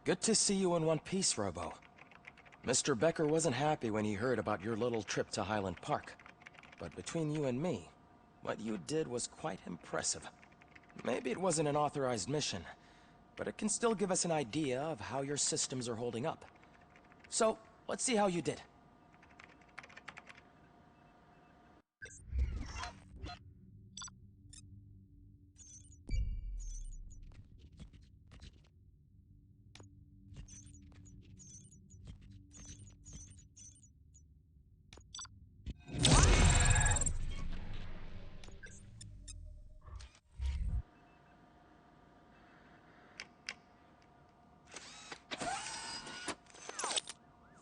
Good to see you in one piece, Robo. Mr. Becker wasn't happy when he heard about your little trip to Highland Park. But between you and me, what you did was quite impressive. Maybe it wasn't an authorized mission, but it can still give us an idea of how your systems are holding up. So, let's see how you did.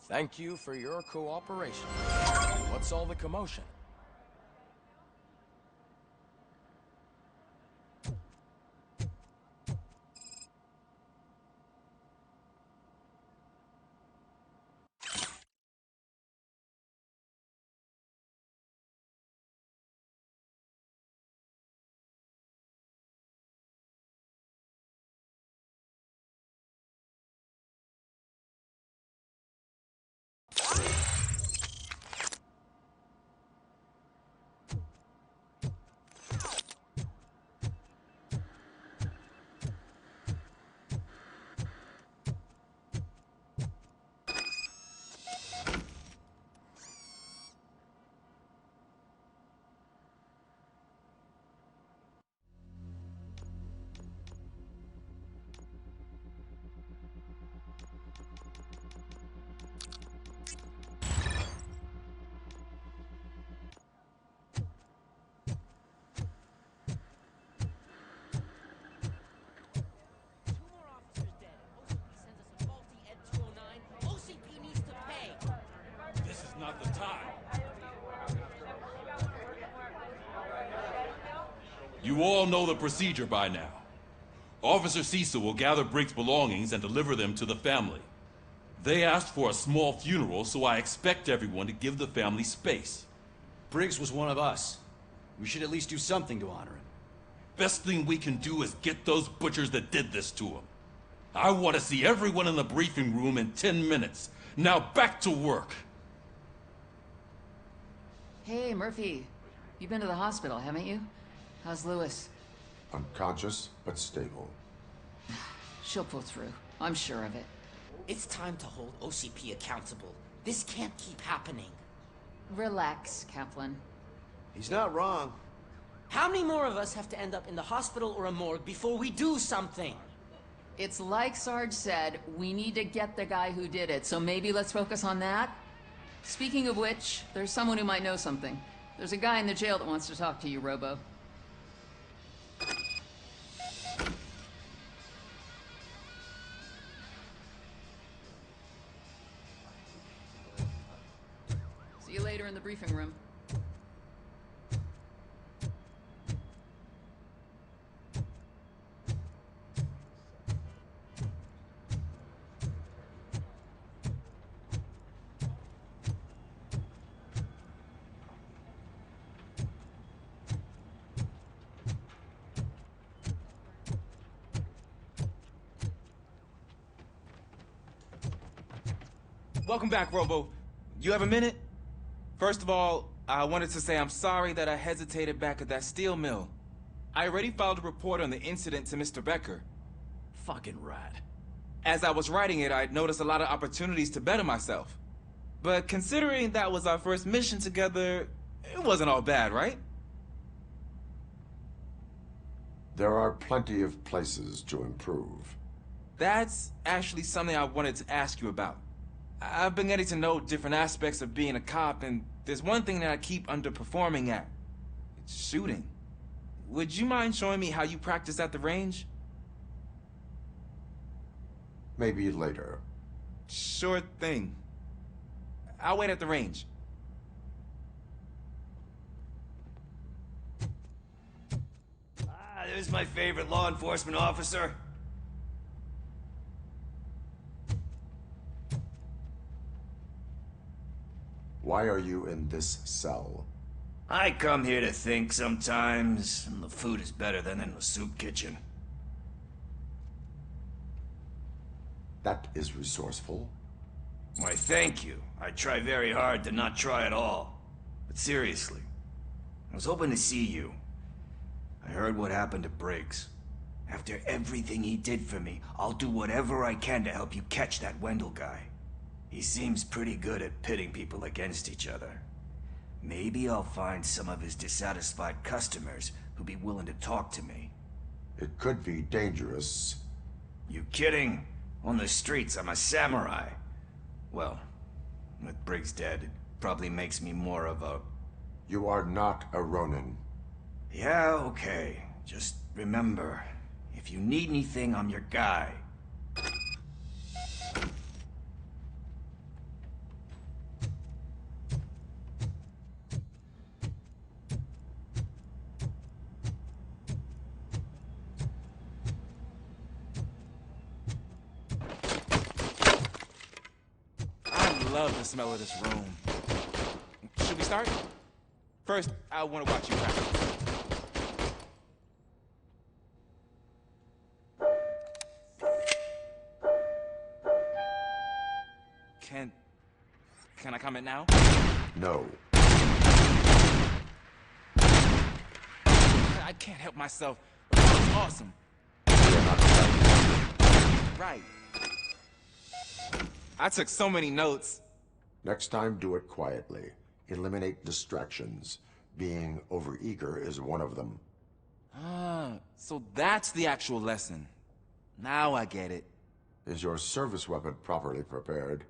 Thank you for your cooperation. What's all the commotion? Not the time. You all know the procedure by now. Officer Cecil will gather Briggs' belongings and deliver them to the family. They asked for a small funeral, so I expect everyone to give the family space. Briggs was one of us. We should at least do something to honor him. Best thing we can do is get those butchers that did this to him. I want to see everyone in the briefing room in 10 minutes. Now back to work. Hey, Murphy. You've been to the hospital, haven't you? How's Lewis? Unconscious, but stable. She'll pull through. I'm sure of it. It's time to hold OCP accountable. This can't keep happening. Relax, Kaplan. He's not wrong. How many more of us have to end up in the hospital or a morgue before we do something? It's like Sarge said, we need to get the guy who did it, so maybe let's focus on that? Speaking of which, there's someone who might know something. There's a guy in the jail that wants to talk to you, Robo. See you later in the briefing room. Welcome back, Robo. You have a minute? First of all, I wanted to say I'm sorry that I hesitated back at that steel mill. I already filed a report on the incident to Mr. Becker. Fucking rat. As I was writing it, I'd noticed a lot of opportunities to better myself. But considering that was our first mission together, it wasn't all bad, right? There are plenty of places to improve. That's actually something I wanted to ask you about. I've been getting to know different aspects of being a cop, and there's one thing that I keep underperforming at. It's shooting. Would you mind showing me how you practice at the range? Maybe later. Sure thing. I'll wait at the range. There's my favorite law enforcement officer. Why are you in this cell? I come here to think sometimes, and the food is better than in the soup kitchen. That is resourceful. Why, thank you. I try very hard to not try at all. But seriously, I was hoping to see you. I heard what happened to Briggs. After everything he did for me, I'll do whatever I can to help you catch that Wendell guy. He seems pretty good at pitting people against each other. Maybe I'll find some of his dissatisfied customers who'd be willing to talk to me. It could be dangerous. You kidding? On the streets, I'm a samurai. Well, with Briggs dead, it probably makes me more of a... You are not a Ronin. Yeah, okay. Just remember, if you need anything, I'm your guy. I love the smell of this room. Should we start? First, I want to watch you practice. Can I comment now? No. I can't help myself. It's awesome. Right. I took so many notes. Next time, do it quietly. Eliminate distractions. Being overeager is one of them. Ah, so that's the actual lesson. Now I get it. Is your service weapon properly prepared?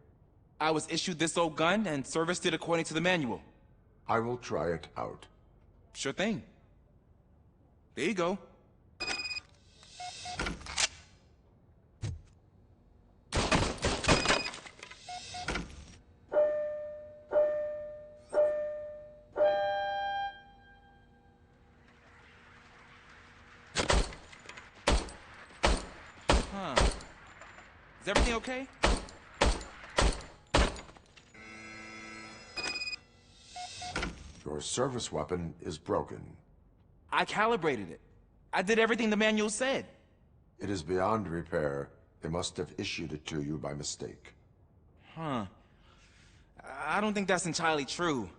I was issued this old gun and serviced it according to the manual. I will try it out. Sure thing. There you go. Huh. Is everything okay? Your service weapon is broken. I calibrated it. I did everything the manual said. It is beyond repair. They must have issued it to you by mistake. Huh. I don't think that's entirely true.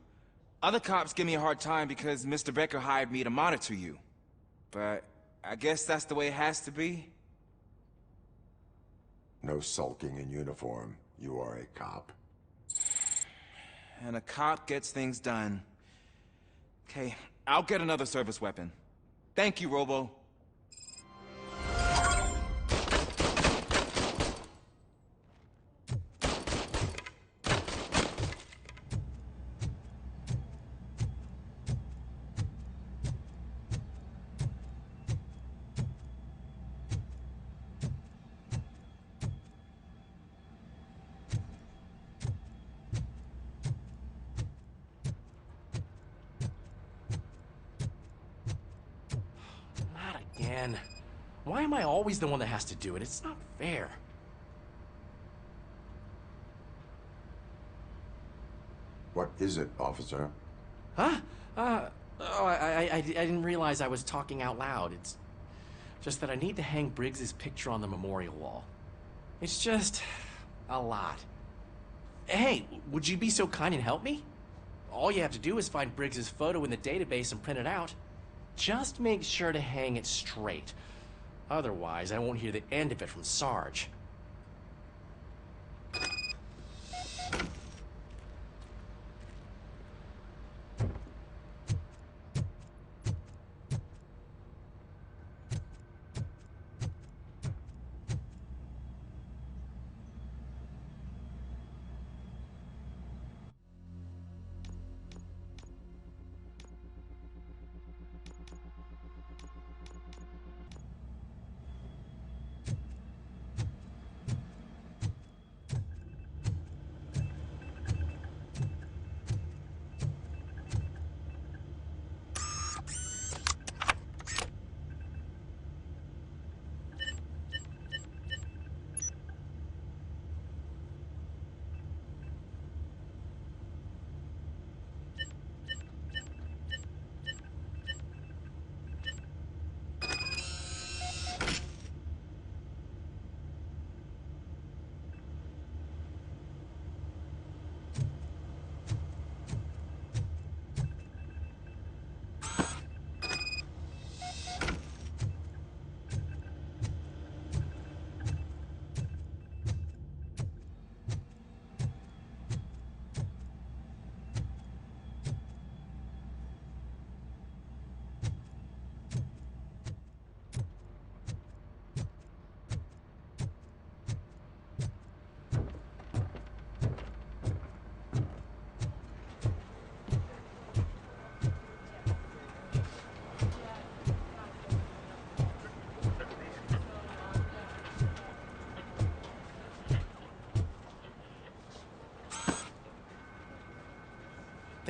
Other cops give me a hard time because Mr. Becker hired me to monitor you. But I guess that's the way it has to be. No sulking in uniform. You are a cop. And a cop gets things done. Okay, I'll get another service weapon. Thank you, Robo. Again. Why am I always the one that has to do it? It's not fair. What is it, officer? Huh? I didn't realize I was talking out loud. It's just that I need to hang Briggs's picture on the memorial wall. It's just a lot. Hey, would you be so kind and help me? All you have to do is find Briggs's photo in the database and print it out. Just make sure to hang it straight. Otherwise, I won't hear the end of it from Sarge.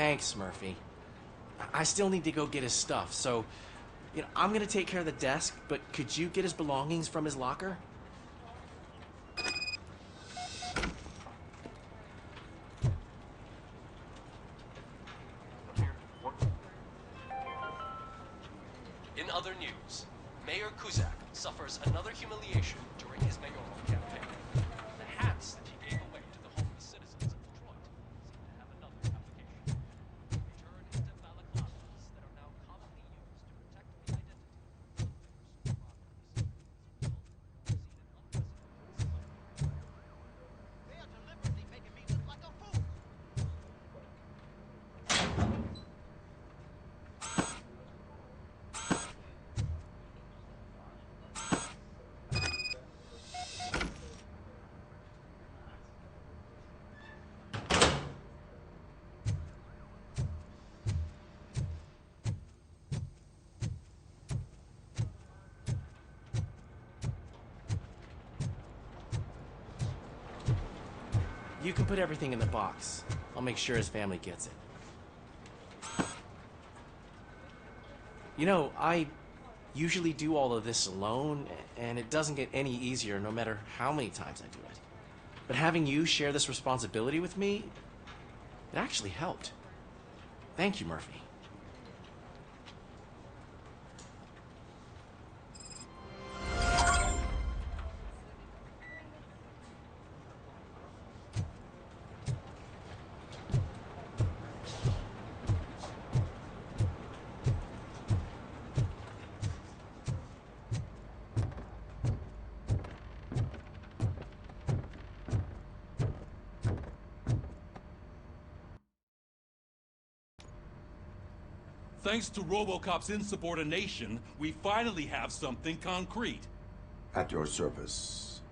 Thanks, Murphy. I still need to go get his stuff, so, I'm gonna take care of the desk, but could you get his belongings from his locker? In other news, Mayor Kuzak suffers another humiliation during his mayoral campaign. The hats that he gave away to the homeless citizens of Detroit seem to have another application. They turn into balaclavas that are now commonly used to protect the identity of players who They are deliberately making me look like a fool. You can put everything in the box. I'll make sure his family gets it. I usually do all of this alone, and it doesn't get any easier no matter how many times I do it. But having you share this responsibility with me, it actually helped. Thank you, Murphy. Thanks to RoboCop's insubordination, we finally have something concrete. At your service.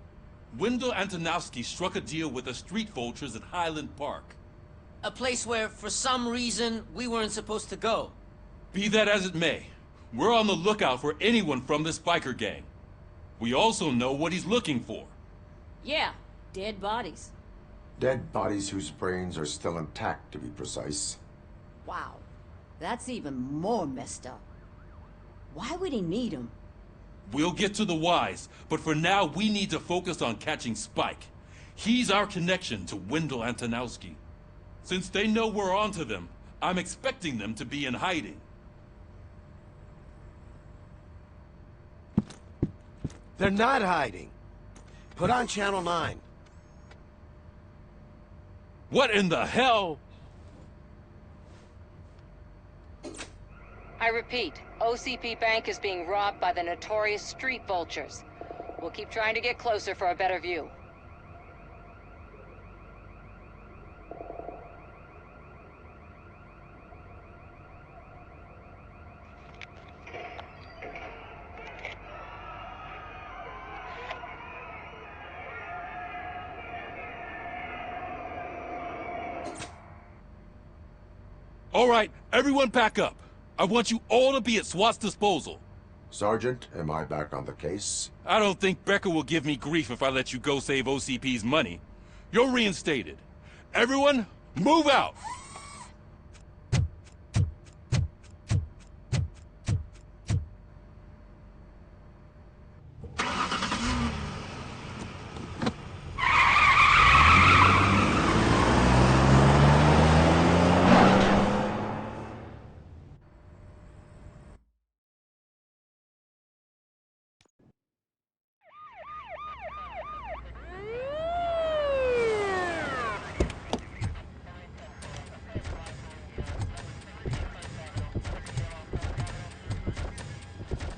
Wendell Antonowski struck a deal with the street vultures at Highland Park. A place where, for some reason, we weren't supposed to go. Be that as it may, we're on the lookout for anyone from this biker gang. We also know what he's looking for. Yeah, dead bodies. Dead bodies whose brains are still intact, to be precise. Wow, that's even more messed up. Why would he need them? We'll get to the whys, but for now we need to focus on catching Spike. He's our connection to Wendell Antonowski. Since they know we're onto them, I'm expecting them to be in hiding. They're not hiding. Put on Channel 9. What in the hell? I repeat, OCP Bank is being robbed by the notorious street vultures. We'll keep trying to get closer for a better view. All right, everyone pack up. I want you all to be at SWAT's disposal. Sergeant, am I back on the case? I don't think Becker will give me grief if I let you go save OCP's money. You're reinstated. Everyone, move out!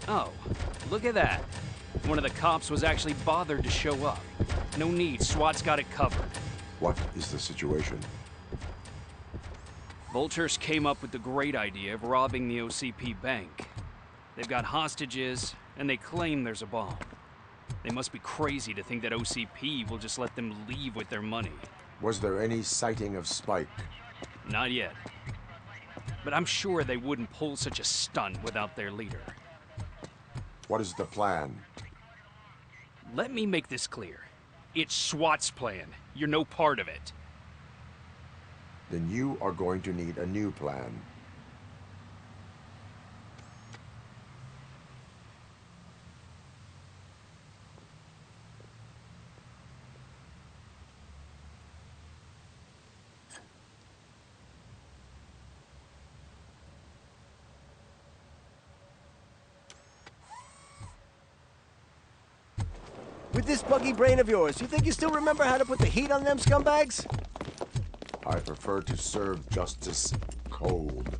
Oh, look at that. One of the cops was actually bothered to show up. No need, SWAT's got it covered. What is the situation? Vultures came up with the great idea of robbing the OCP bank. They've got hostages, and they claim there's a bomb. They must be crazy to think that OCP will just let them leave with their money. Was there any sighting of Spike? Not yet. But I'm sure they wouldn't pull such a stunt without their leader. What is the plan? Let me make this clear. It's SWAT's plan. You're no part of it. then you are going to need a new plan. With this buggy brain of yours, you think you still remember how to put the heat on them scumbags? I prefer to serve justice cold.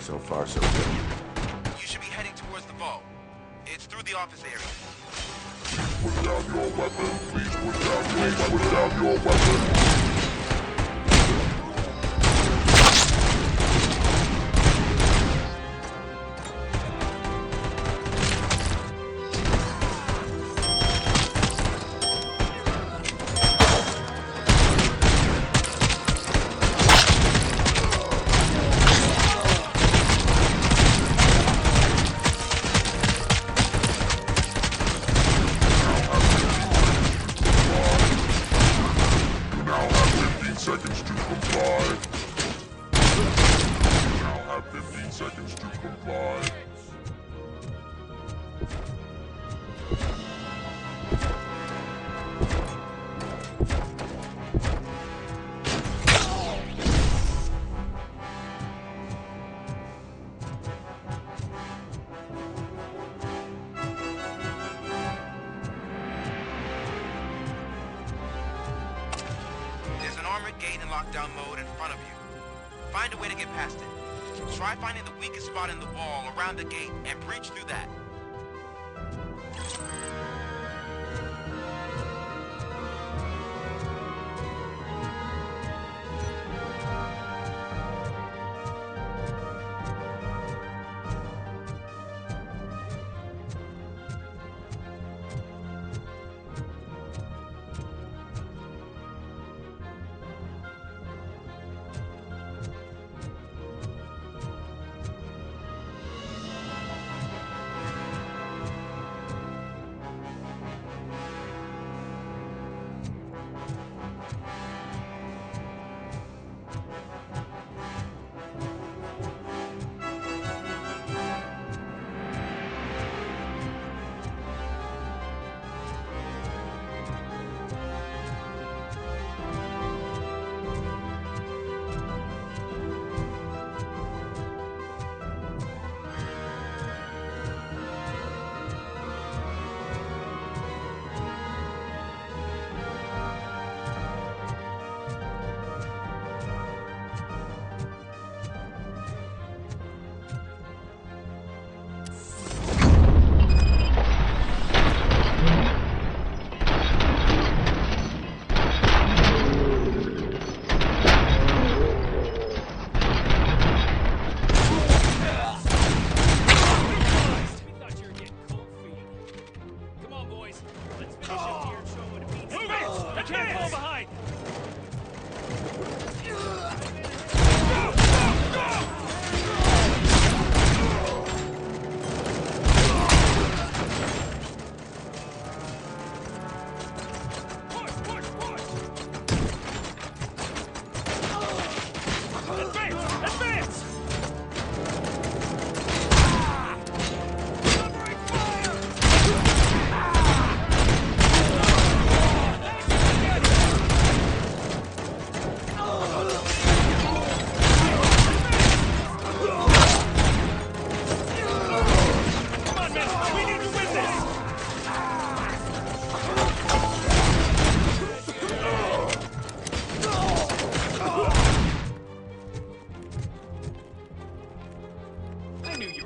So far, so good. You should be heading towards the vault. It's through the office area. Put down your weapon. Please put down your weapon. Gate in lockdown mode in front of you. Find a way to get past it. Try finding the weakest spot in the wall around the gate and breach through that.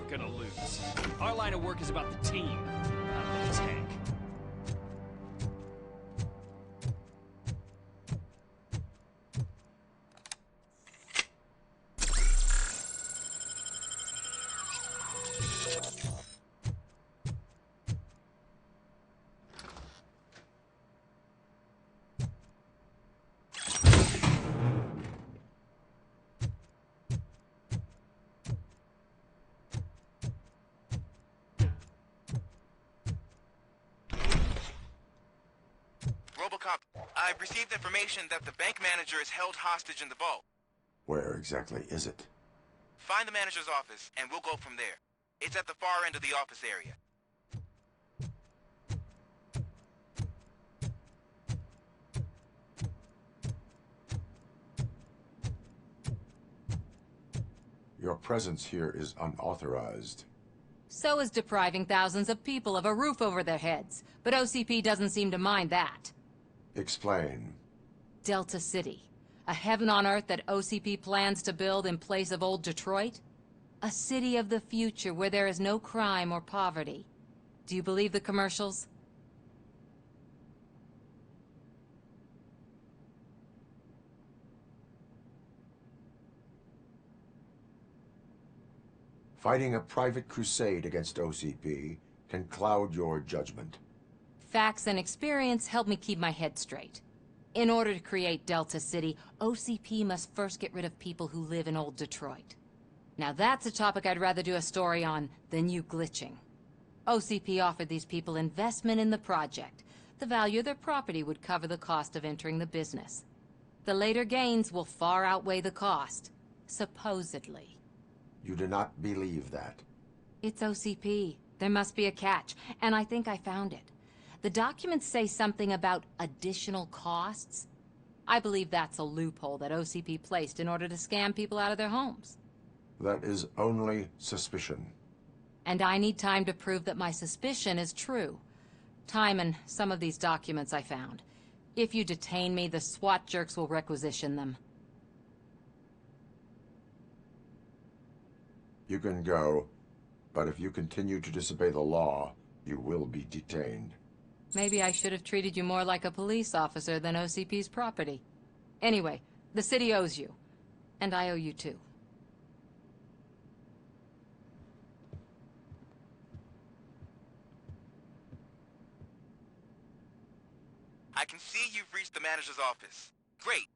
gonna lose. Our line of work is about the team, not the tank. RoboCop, I've received information that the bank manager is held hostage in the vault. Where exactly is it? Find the manager's office, and we'll go from there. It's at the far end of the office area. Your presence here is unauthorized. So is depriving thousands of people of a roof over their heads. But OCP doesn't seem to mind that. Explain. Delta City. A heaven on earth that OCP plans to build in place of old Detroit? A city of the future where there is no crime or poverty. Do you believe the commercials? Fighting a private crusade against OCP can cloud your judgment. Facts and experience help me keep my head straight. In order to create Delta City, OCP must first get rid of people who live in old Detroit. Now that's a topic I'd rather do a story on than you glitching. OCP offered these people investment in the project. The value of their property would cover the cost of entering the business. The later gains will far outweigh the cost, supposedly. You do not believe that. It's OCP. There must be a catch, and I think I found it. The documents say something about additional costs. I believe that's a loophole that OCP placed in order to scam people out of their homes. That is only suspicion. And I need time to prove that my suspicion is true. Time and some of these documents I found. If you detain me, the SWAT jerks will requisition them. You can go, but if you continue to disobey the law, you will be detained. Maybe I should have treated you more like a police officer than OCP's property. Anyway, the city owes you. And I owe you too. I can see you've reached the manager's office. Great.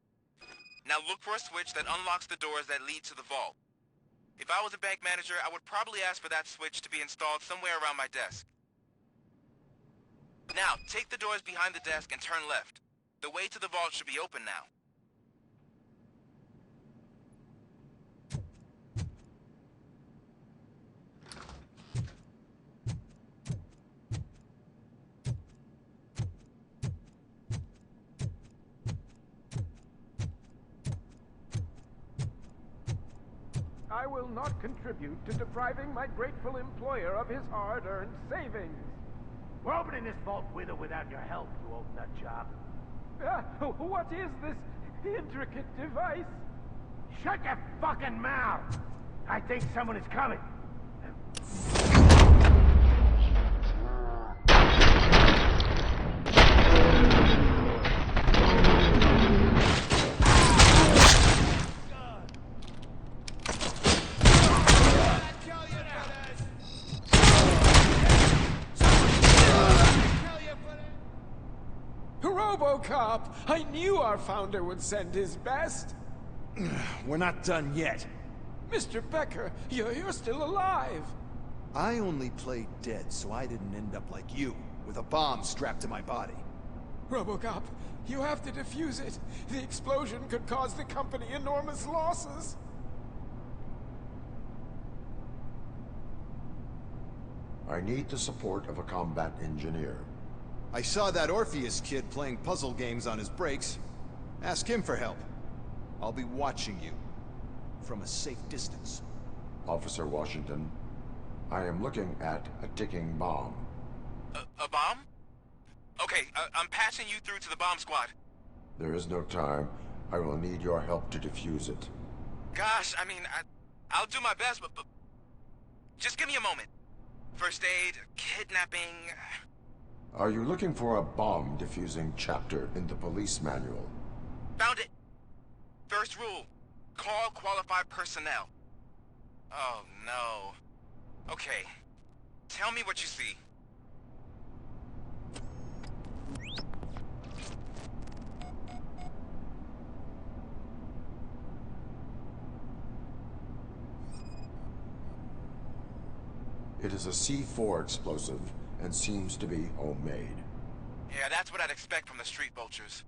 Now look for a switch that unlocks the doors that lead to the vault. If I was a bank manager, I would probably ask for that switch to be installed somewhere around my desk. Now, take the doors behind the desk and turn left. The way to the vault should be open now. I will not contribute to depriving my grateful employer of his hard-earned savings. We're opening this vault with or without your help, you old nut job. What is this intricate device? Shut your fucking mouth! I think someone is coming. RoboCop! I knew our founder would send his best. We're not done yet. Mr. Becker, you're still alive. I only played dead so I didn't end up like you, with a bomb strapped to my body. RoboCop, you have to defuse it. The explosion could cause the company enormous losses. I need the support of a combat engineer. I saw that Orpheus kid playing puzzle games on his breaks. Ask him for help. I'll be watching you. From a safe distance. Officer Washington, I am looking at a ticking bomb. A bomb? Okay, I'm passing you through to the bomb squad. There is no time. I will need your help to defuse it. Gosh, I mean, I'll do my best, but... Just give me a moment. First aid, kidnapping... Are you looking for a bomb defusing chapter in the police manual? Found it! First rule, call qualified personnel. Oh no. Okay, tell me what you see. It is a C4 explosive and seems to be homemade. Yeah, that's what I'd expect from the street vultures.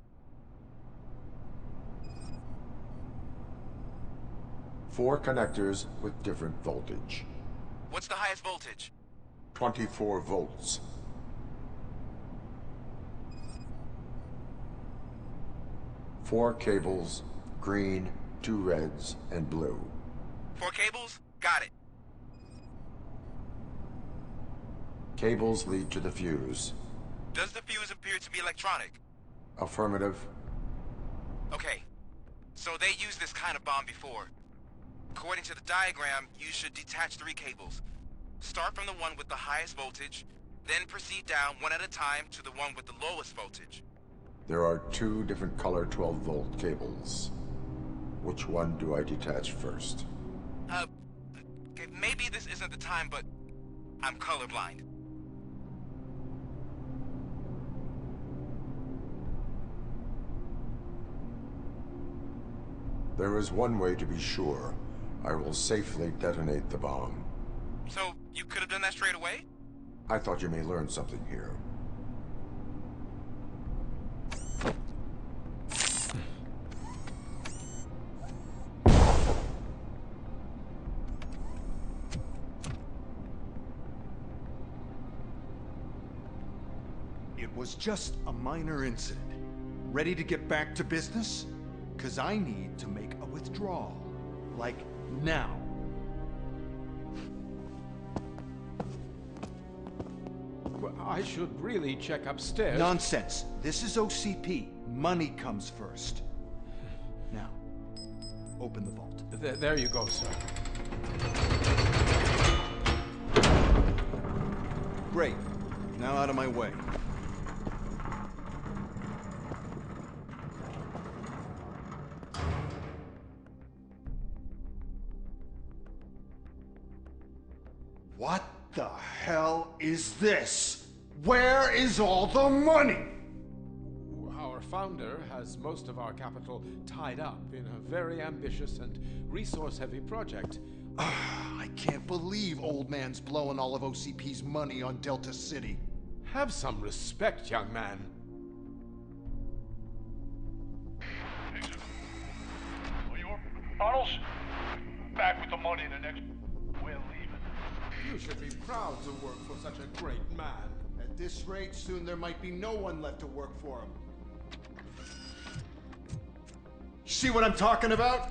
4 connectors with different voltage. What's the highest voltage? 24 volts. 4 cables, green, 2 reds, and blue. 4 cables? Got it. Cables lead to the fuse. Does the fuse appear to be electronic? Affirmative. Okay, so they used this kind of bomb before. According to the diagram, you should detach 3 cables. Start from the one with the highest voltage, then proceed down one at a time to the one with the lowest voltage. There are 2 different color 12-volt cables. Which one do I detach first? Okay, maybe this isn't the time, but I'm colorblind. There is one way to be sure. I will safely detonate the bomb. So, you could have done that straight away? I thought you may learn something here. It was just a minor incident. Ready to get back to business? 'Cause I need to make a withdrawal. Like, now. Well, I should really check upstairs. Nonsense. This is OCP. Money comes first. Now, open the vault. There you go, sir. Great. Now out of my way. What the hell is this? Where is all the money? Our founder has most of our capital tied up in a very ambitious and resource-heavy project. I can't believe old man's blowing all of OCP's money on Delta City. Have some respect, young man. Arnold's back with the money in the next... We're leaving. You should be proud to work for such a great man. At this rate, soon there might be no one left to work for him. See what I'm talking about?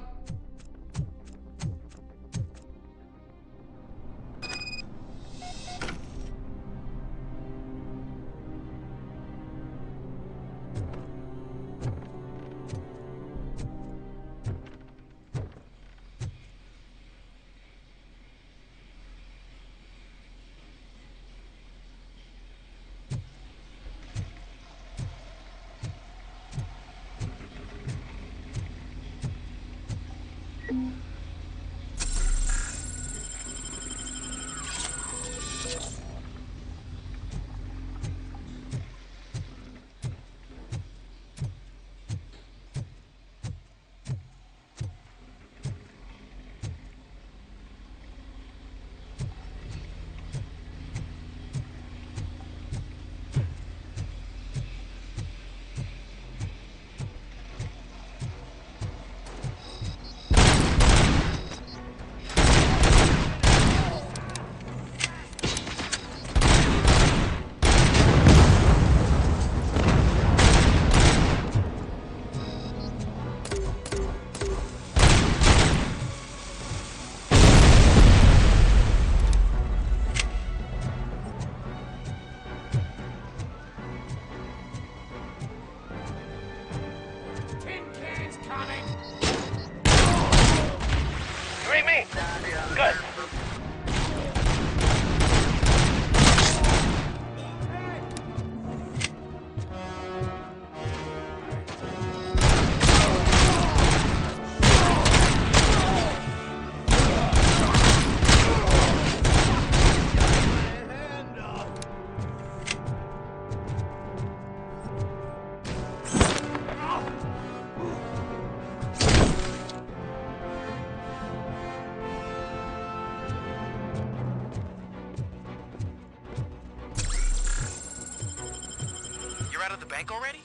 out of the bank already?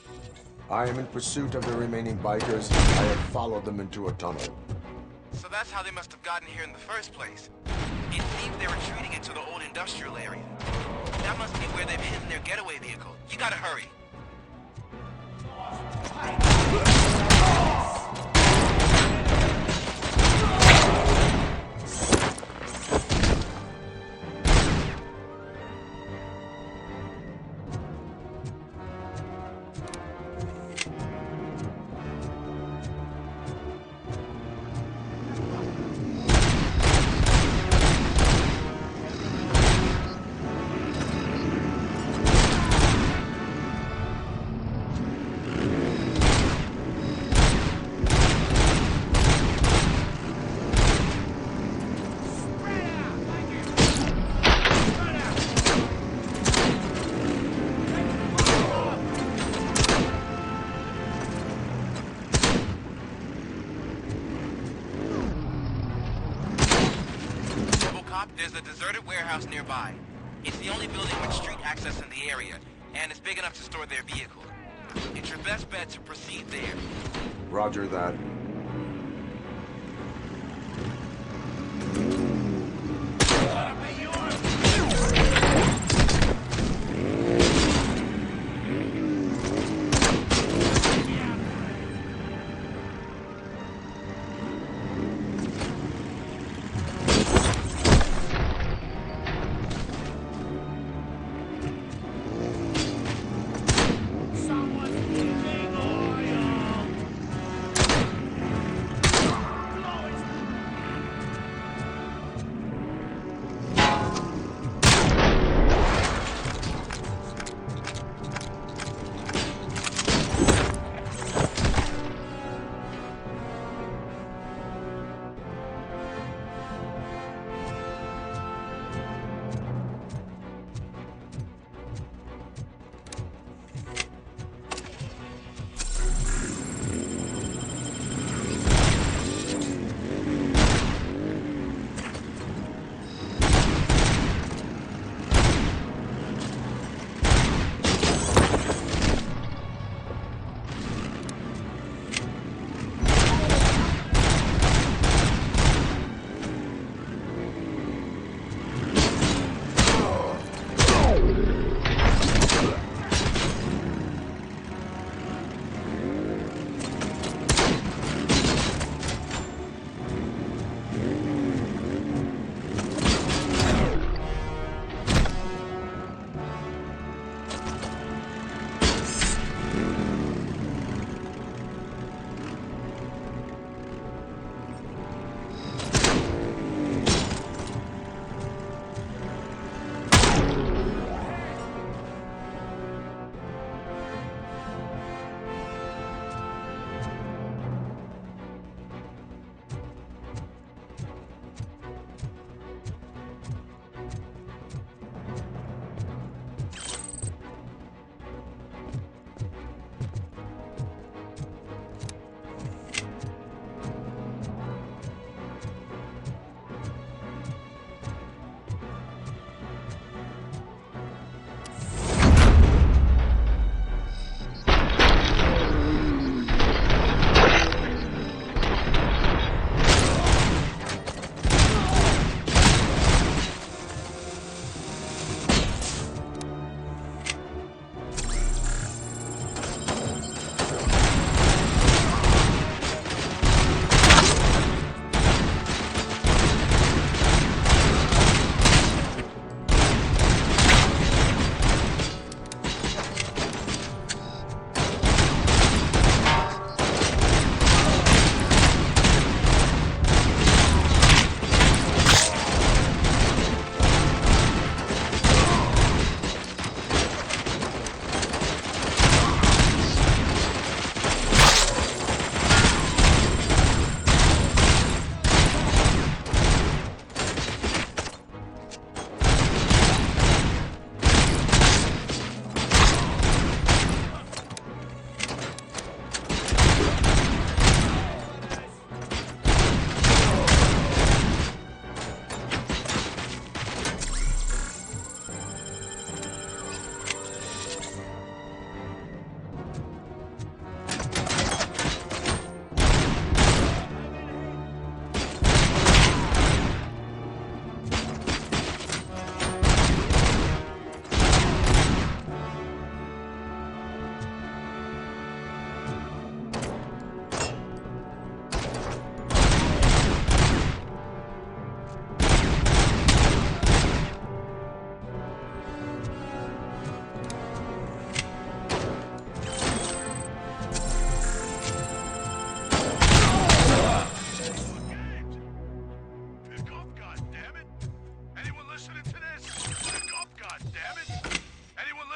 I am in pursuit of the remaining bikers. I have followed them into a tunnel. So that's how they must have gotten here in the first place. It seems they're retreating into the old industrial area. That must be where they've hidden their getaway vehicle. You gotta hurry. There's a deserted warehouse nearby. It's the only building with street access in the area, and it's big enough to store their vehicle. It's your best bet to proceed there. Roger that.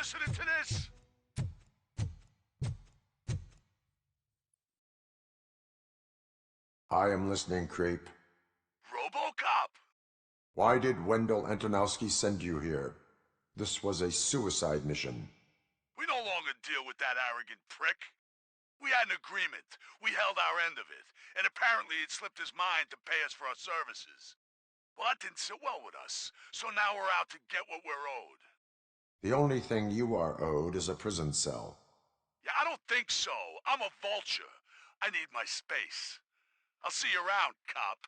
listening to this? I am listening, creep. RoboCop! Why did Wendell Antonowski send you here? This was a suicide mission. We no longer deal with that arrogant prick. We had an agreement. We held our end of it. And apparently it slipped his mind to pay us for our services. Well, that didn't sit well with us. So now we're out to get what we're owed. The only thing you are owed is a prison cell. Yeah, I don't think so. I'm a vulture. I need my space. I'll see you around, cop.